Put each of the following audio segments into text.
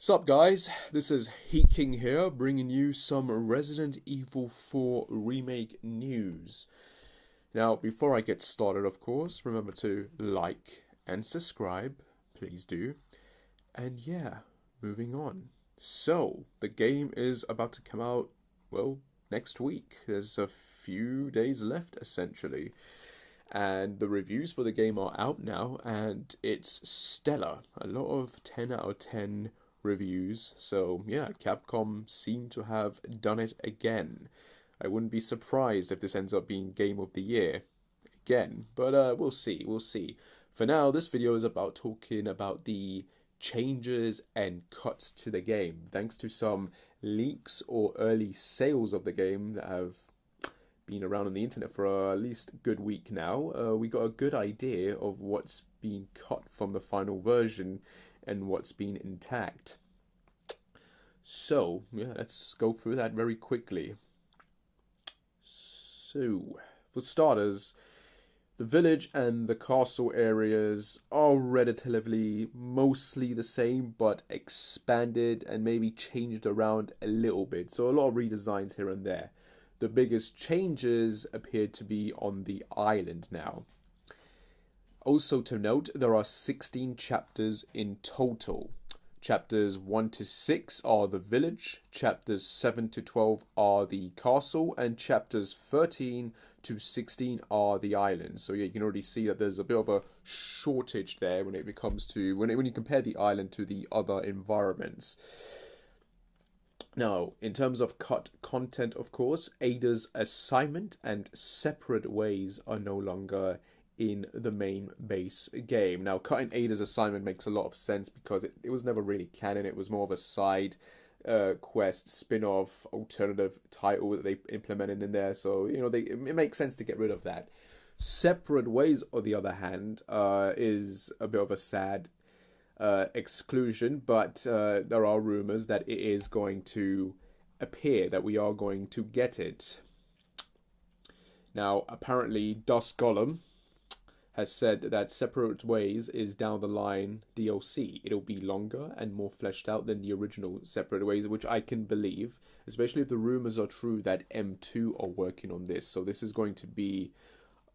Sup guys, this is Heat King here, bringing you some Resident Evil 4 Remake news. Now, before I get started, of course, remember to like and subscribe, please do. And yeah, moving on. So, the game is about to come out, well, next week. There's a few days left, essentially. And the reviews for the game are out now, and it's stellar. A lot of 10 out of 10 reviews. So yeah, Capcom seem to have done it again. I wouldn't be surprised if this ends up being Game of the Year again, but we'll see. We'll see. For now, this video is about talking about the changes and cuts to the game, thanks to some leaks or early sales of the game that have been around on the internet for at least a good week now. We got a good idea of what's been cut from the final version and what's been intact. So, yeah, let's go through that very quickly. So, for starters, the village and the castle areas are relatively mostly the same, but expanded and maybe changed around a little bit. So a lot of redesigns here and there. The biggest changes appear to be on the island now. Also to note, there are 16 chapters in total. Chapters 1 to 6 are the village, chapters 7 to 12 are the castle, and chapters 13 to 16 are the island. So yeah, you can already see that there's a bit of a shortage there when it comes to when you compare the island to the other environments. Now, in terms of cut content, of course, Ada's assignment and separate ways are no longer in the main base game. Now, cutting Ada's assignment makes a lot of sense because it was never really canon. It was more of a side quest, spin-off, alternative title that they implemented in there. So, you know, it makes sense to get rid of that. Separate ways, on the other hand, is a bit of a sad exclusion, but there are rumors that it is going to appear, that we are going to get it. Now, apparently, Dust Golem has said that Separate Ways is down the line DLC. It'll be longer and more fleshed out than the original Separate Ways, which I can believe, especially if the rumors are true that M2 are working on this. So this is going to be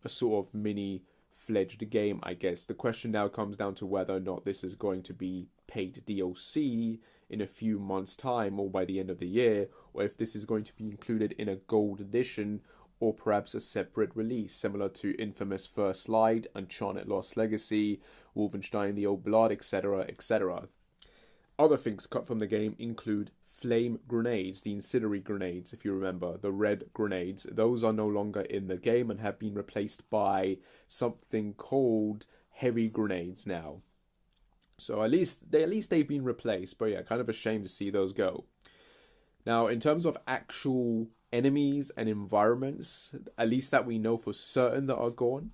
a sort of mini fledged game, I guess. The question now comes down to whether or not this is going to be paid DLC in a few months' time or by the end of the year, or if this is going to be included in a gold edition or perhaps a separate release, similar to Infamous First Light, Uncharted Lost Legacy, Wolfenstein The Old Blood, etc., etc. Other things cut from the game include flame grenades, the incendiary grenades, if you remember, the red grenades. Those are no longer in the game and have been replaced by something called heavy grenades now. So at least they've been replaced, but yeah, kind of a shame to see those go. Now, in terms of actual enemies and environments, at least that we know for certain that are gone,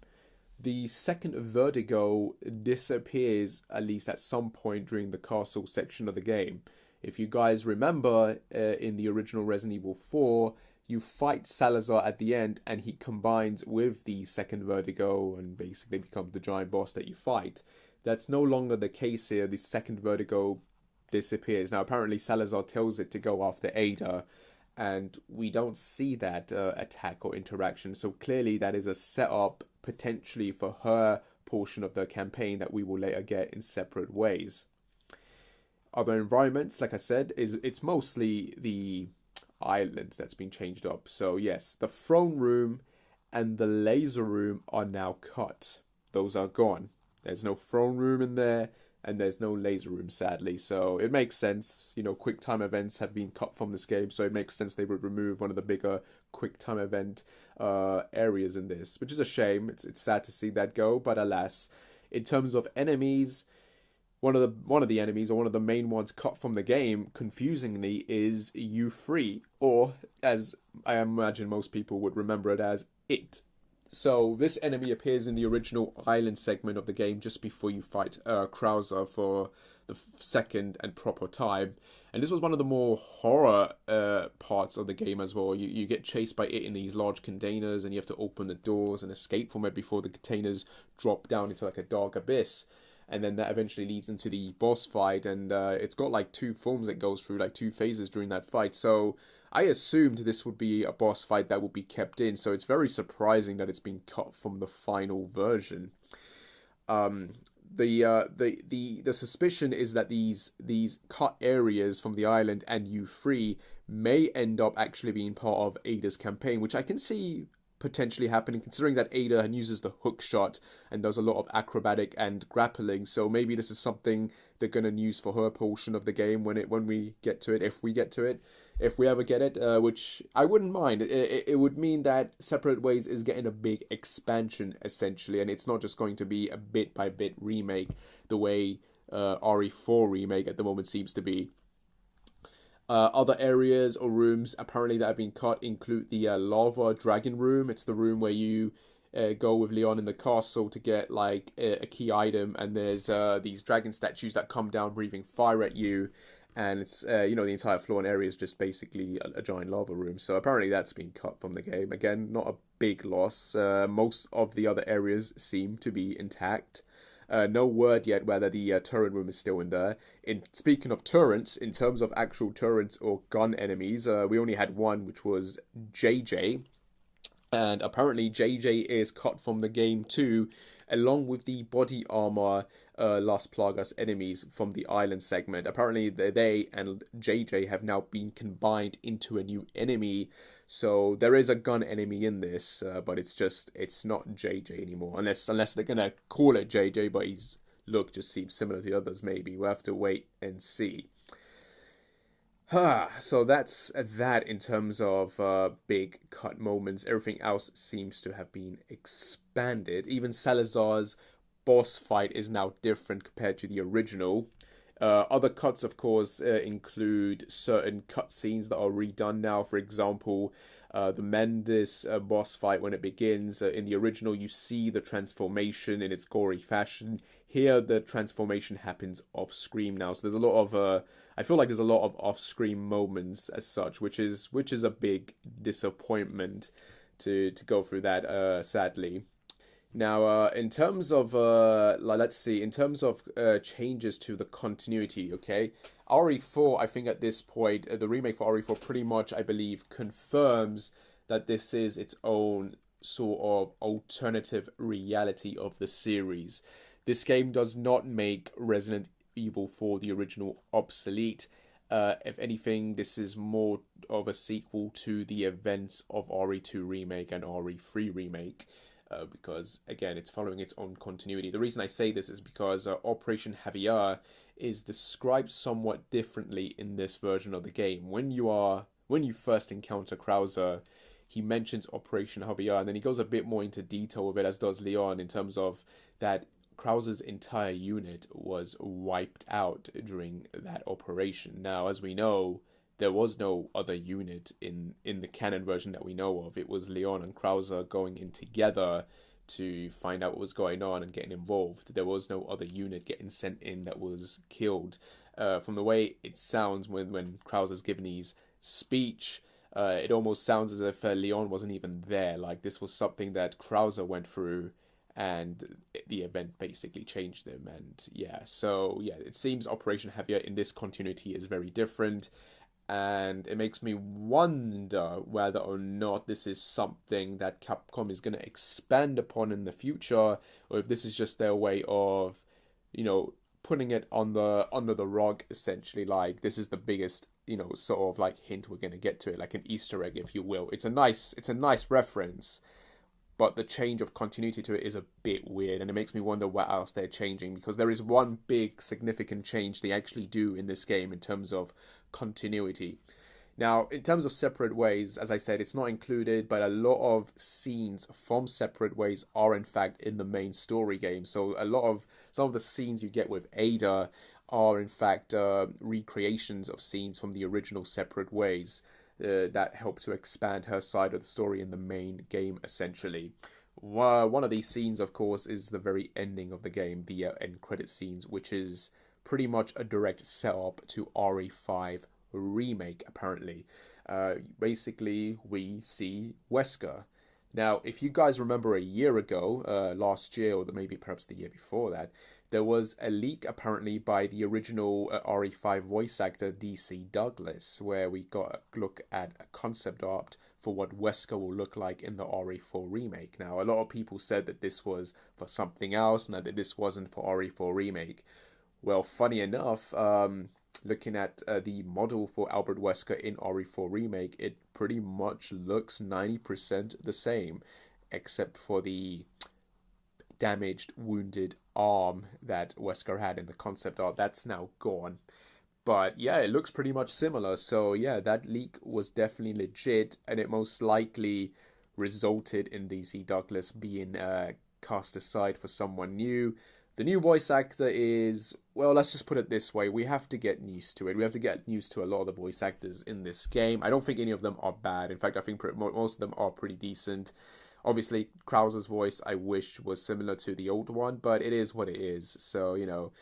the second Vertigo disappears at least at some point during the castle section of the game. If you guys remember, in the original Resident Evil 4, you fight Salazar at the end and he combines with the second Vertigo and basically becomes the giant boss that you fight. That's no longer the case here. The second Vertigo disappears. Now, apparently Salazar tells it to go after Ada, and we don't see that attack or interaction. So clearly that is a setup potentially for her portion of the campaign that we will later get in Separate Ways. Other environments, like I said, it's mostly the island that's been changed up. So yes, the throne room and the laser room are now cut. Those are gone. There's no throne room in there, and there's no laser room, sadly. So it makes sense. You know, quick time events have been cut from this game, so it makes sense they would remove one of the bigger quick time event areas in this, which is a shame. It's sad to see that go, but alas, in terms of enemies, one of the enemies, or one of the main ones cut from the game, confusingly, is U3, or as I imagine most people would remember it as, It. So this enemy appears in the original island segment of the game just before you fight Krauser for the second and proper time. And this was one of the more horror parts of the game as well. You get chased by it in these large containers, and you have to open the doors and escape from it before the containers drop down into like a dark abyss. and then that eventually leads into the boss fight, and it's got like two forms it goes through, like two phases during that fight. So I assumed this would be a boss fight that would be kept in, so it's very surprising that it's been cut from the final version. Um, the suspicion is that these cut areas from the island and U3 may end up actually being part of Ada's campaign, which I can see potentially happening, considering that Ada uses the hook shot and does a lot of acrobatic and grappling. So maybe this is something they're gonna use for her portion of the game when we get to it, if we get to it, if we ever get it, which I wouldn't mind. It would mean that Separate Ways is getting a big expansion essentially, and it's not just going to be a bit by bit remake the way RE4 remake at the moment seems to be. Other areas or rooms apparently that have been cut include the lava dragon room. It's the room where you go with Leon in the castle to get like a key item, and there's these dragon statues that come down breathing fire at you, and it's the entire floor and area is just basically a giant lava room. So apparently that's been cut from the game. Again, not a big loss. Most of the other areas seem to be intact. No word yet whether the turret room is still in there. Speaking of turrets, in terms of actual turrets or gun enemies, we only had one, which was JJ. And apparently JJ is cut from the game too, along with the body armor Las Plagas enemies from the island segment. Apparently they and JJ have now been combined into a new enemy. So there is a gun enemy in this, but it's not JJ anymore. Unless they're gonna call it JJ, but his look just seems similar to the others. Maybe we'll have to wait and see. So that's that in terms of big cut moments. Everything else seems to have been expanded. Even Salazar's boss fight is now different compared to the original. Other cuts, of course, include certain cutscenes that are redone now. For example, the Mendes boss fight, when it begins in the original, you see the transformation in its gory fashion. Here, the transformation happens off screen now. So there's a lot of I feel like there's a lot of off-screen moments as such, which is a big disappointment to go through that, sadly. Now, in terms of let's see, in terms of changes to the continuity, okay, RE4, I think at this point, the remake for RE4 pretty much, I believe, confirms that this is its own sort of alternative reality of the series. This game does not make Resident Evil 4, the original, obsolete. If anything, this is more of a sequel to the events of RE2 Remake and RE3 Remake. Because, again, it's following its own continuity. The reason I say this is because Operation Javier is described somewhat differently in this version of the game. When you first encounter Krauser, he mentions Operation Javier, and then he goes a bit more into detail with it, as does Leon, in terms of that Krauser's entire unit was wiped out during that operation. Now, as we know, there was no other unit in the canon version that we know of. It was Leon and Krauser going in together to find out what was going on and getting involved. There was no other unit getting sent in that was killed. From the way it sounds when Krauser's given his speech, it almost sounds as if Leon wasn't even there. Like, this was something that Krauser went through, and the event basically changed them. And it seems Operation Javier in this continuity is very different. And it makes me wonder whether or not this is something that Capcom is going to expand upon in the future, or if this is just their way of, putting it under the rug, essentially. Like, this is the biggest, sort of like hint we're going to get to it, like an Easter egg, if you will. It's a nice reference, but the change of continuity to it is a bit weird, and it makes me wonder what else they're changing, because there is one big significant change they actually do in this game in terms of continuity. Now, in terms of Separate Ways, as I said, it's not included, but a lot of scenes from Separate Ways are in fact in the main story game. So some of the scenes you get with Ada are in fact recreations of scenes from the original Separate Ways. That help to expand her side of the story in the main game, essentially. One of these scenes, of course, is the very ending of the game, the end credit scenes, which is pretty much a direct setup to RE5 Remake, apparently. Basically, we see Wesker. Now, if you guys remember a year ago, last year, or maybe perhaps the year before that, there was a leak apparently by the original RE5 voice actor DC Douglas, where we got a look at a concept art for what Wesker will look like in the RE4 remake. Now, a lot of people said that this was for something else and that this wasn't for RE4 remake. Well, funny enough, looking at the model for Albert Wesker in RE4 Remake, it pretty much looks 90% the same, except for the damaged, wounded arm that Wesker had in the concept art. That's now gone. But yeah, it looks pretty much similar. So yeah, that leak was definitely legit, and it most likely resulted in DC Douglas being cast aside for someone new. The new voice actor is, well, let's just put it this way. We have to get used to it. We have to get used to a lot of the voice actors in this game. I don't think any of them are bad. In fact, I think most of them are pretty decent. Obviously, Krauser's voice, I wish, was similar to the old one, but it is what it is. So, you know.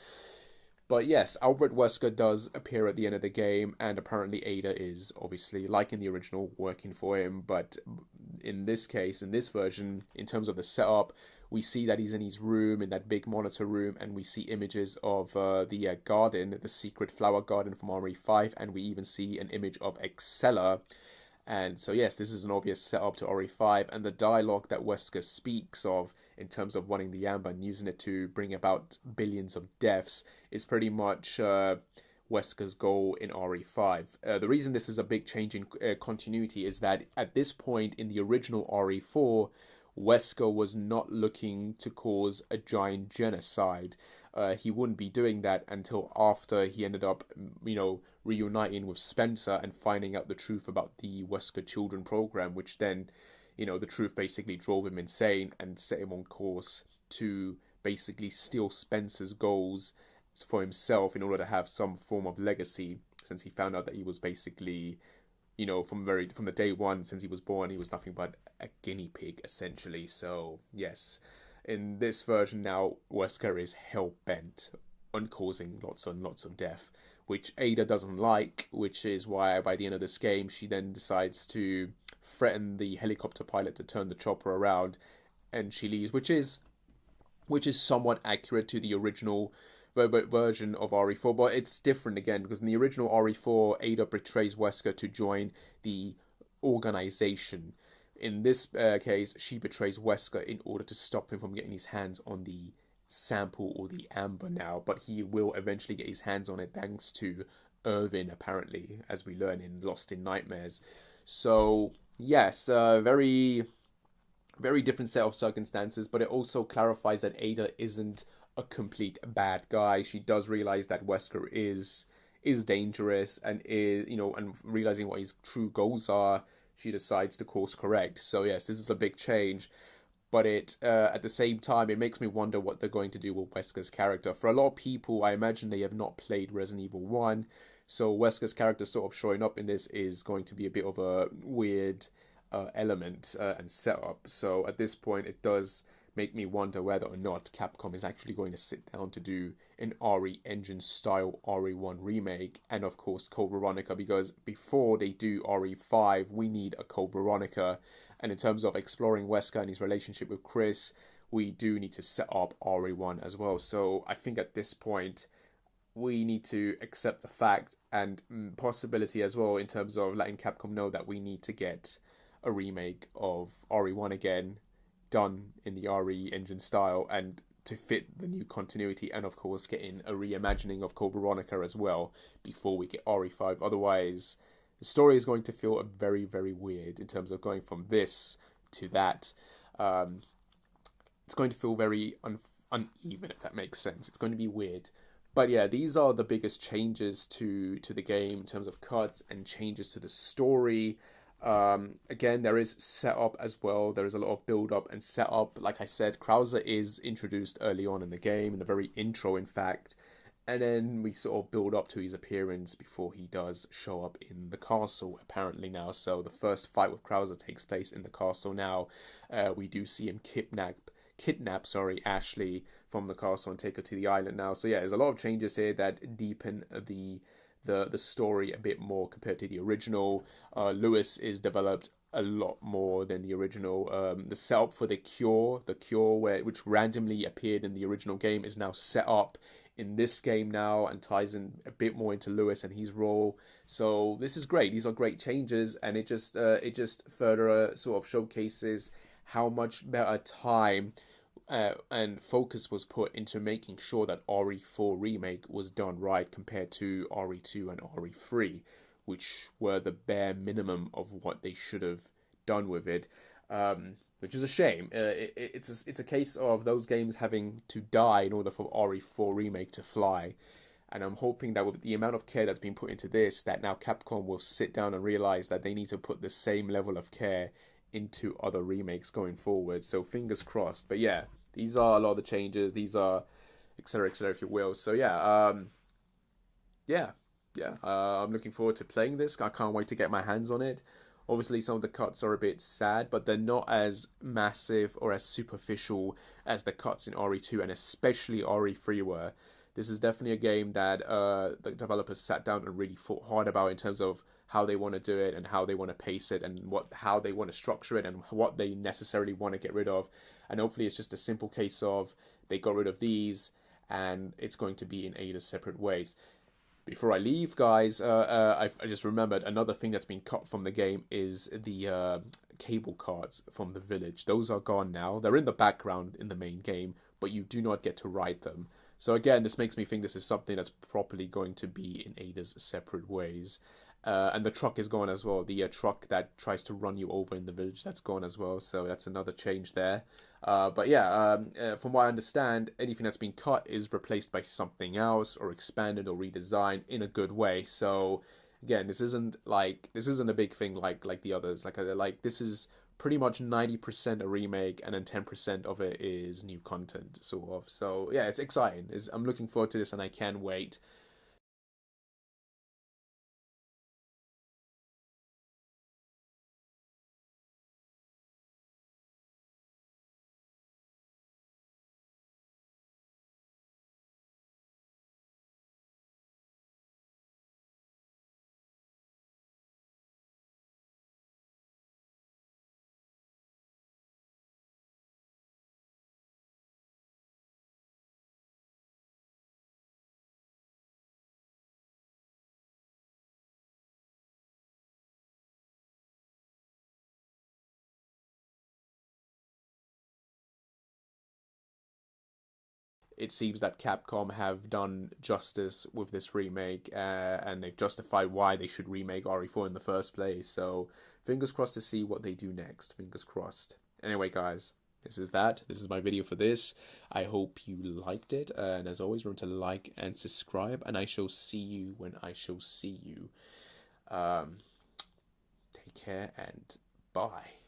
But yes, Albert Wesker does appear at the end of the game, and apparently Ada is obviously, like in the original, working for him. But in this case, in this version, in terms of the setup, we see that he's in his room, in that big monitor room, and we see images of the garden, the secret flower garden from RE5, and we even see an image of Excella. And so yes, this is an obvious setup to RE5, and the dialogue that Wesker speaks of in terms of wanting the amber and using it to bring about billions of deaths is pretty much Wesker's goal in RE5. The reason this is a big change in continuity is that at this point in the original RE4, Wesker was not looking to cause a giant genocide. He wouldn't be doing that until after he ended up, reuniting with Spencer and finding out the truth about the Wesker Children program, which then, the truth basically drove him insane and set him on course to basically steal Spencer's goals for himself in order to have some form of legacy, since he found out that he was basically, from the day one, since he was born, he was nothing but a guinea pig, essentially. So, yes, in this version now, Wesker is hell-bent on causing lots and lots of death, which Ada doesn't like, which is why by the end of this game, she then decides to threaten the helicopter pilot to turn the chopper around, and she leaves, which is somewhat accurate to the original version of RE4, but it's different again, because in the original RE4, Ada betrays Wesker to join the organization. In this case, she betrays Wesker in order to stop him from getting his hands on the sample or the amber now, but he will eventually get his hands on it thanks to Irvin, apparently, as we learn in Lost in Nightmares. So, yes, very, very different set of circumstances, but it also clarifies that Ada isn't a complete bad guy. She does realize that Wesker is dangerous and and realizing what his true goals are, she decides to course correct. So yes, this is a big change, but it at the same time it makes me wonder what they're going to do with Wesker's character. For a lot of people, I imagine they have not played Resident Evil 1, so Wesker's character sort of showing up in this is going to be a bit of a weird element and setup. So at this point, it does make me wonder whether or not Capcom is actually going to sit down to do an RE Engine style RE1 remake, and of course Code Veronica, because before they do RE5, we need a Code Veronica, and in terms of exploring Wesker and his relationship with Chris, we do need to set up RE1 as well. So I think at this point, we need to accept the fact and possibility as well in terms of letting Capcom know that we need to get a remake of RE1 again, done in the RE Engine style and to fit the new continuity, and of course getting a reimagining of Code Veronica as well before we get RE5. Otherwise, the story is going to feel very, very weird in terms of going from this to that. It's going to feel very uneven, if that makes sense. It's going to be weird. But yeah, these are the biggest changes to the game in terms of cuts and changes to the story. Again, there is setup as well. There is a lot of build-up and setup. Like I said, Krauser is introduced early on in the game, in the very intro, in fact. And then we sort of build up to his appearance before he does show up in the castle, apparently now. So the first fight with Krauser takes place in the castle now. We do see him kidnap Ashley from the castle and take her to the island now. So yeah, there's a lot of changes here that deepen the story a bit more compared to the original. Lewis is developed a lot more than the original. The setup for the cure which randomly appeared in the original game, is now set up in this game now and ties in a bit more into Lewis and his role. So this is great. These are great changes, and it just further sort of showcases how much better time and focus was put into making sure that RE4 Remake was done right compared to RE2 and RE3, which were the bare minimum of what they should have done with it, which is a shame. It's a case of those games having to die in order for RE4 Remake to fly. And I'm hoping that with the amount of care that's been put into this, that now Capcom will sit down and realize that they need to put the same level of care into other remakes going forward. So fingers crossed. But yeah, these are a lot of the changes. These are etc., if you will. So yeah, yeah. I'm looking forward to playing this. I can't wait to get my hands on it. Obviously, some of the cuts are a bit sad, but they're not as massive or as superficial as the cuts in RE2 and especially RE3 were. This is definitely a game that the developers sat down and really thought hard about in terms of how they want to do it and how they want to pace it and how they want to structure it and what they necessarily want to get rid of. And hopefully it's just a simple case of they got rid of these and it's going to be in Ada separate ways. Before I leave, guys, I just remembered another thing that's been cut from the game is the cable cards from the village. Those are gone now. They're in the background in the main game, but you do not get to ride them. So again, this makes me think this is something that's properly going to be in Ada's separate ways. And the truck is gone as well. The truck that tries to run you over in the village, that's gone as well. So that's another change there. But yeah, from what I understand, anything that's been cut is replaced by something else or expanded or redesigned in a good way. So again, this isn't a big thing like the others. Like this is pretty much 90% a remake, and then 10% of it is new content, sort of. So yeah, it's exciting. I'm looking forward to this, and I can't wait. It seems that Capcom have done justice with this remake, and they've justified why they should remake RE4 in the first place. So, fingers crossed to see what they do next. Fingers crossed. Anyway, guys, this is that. This is my video for this. I hope you liked it, and as always, remember to like and subscribe. And I shall see you when I shall see you. Take care and bye.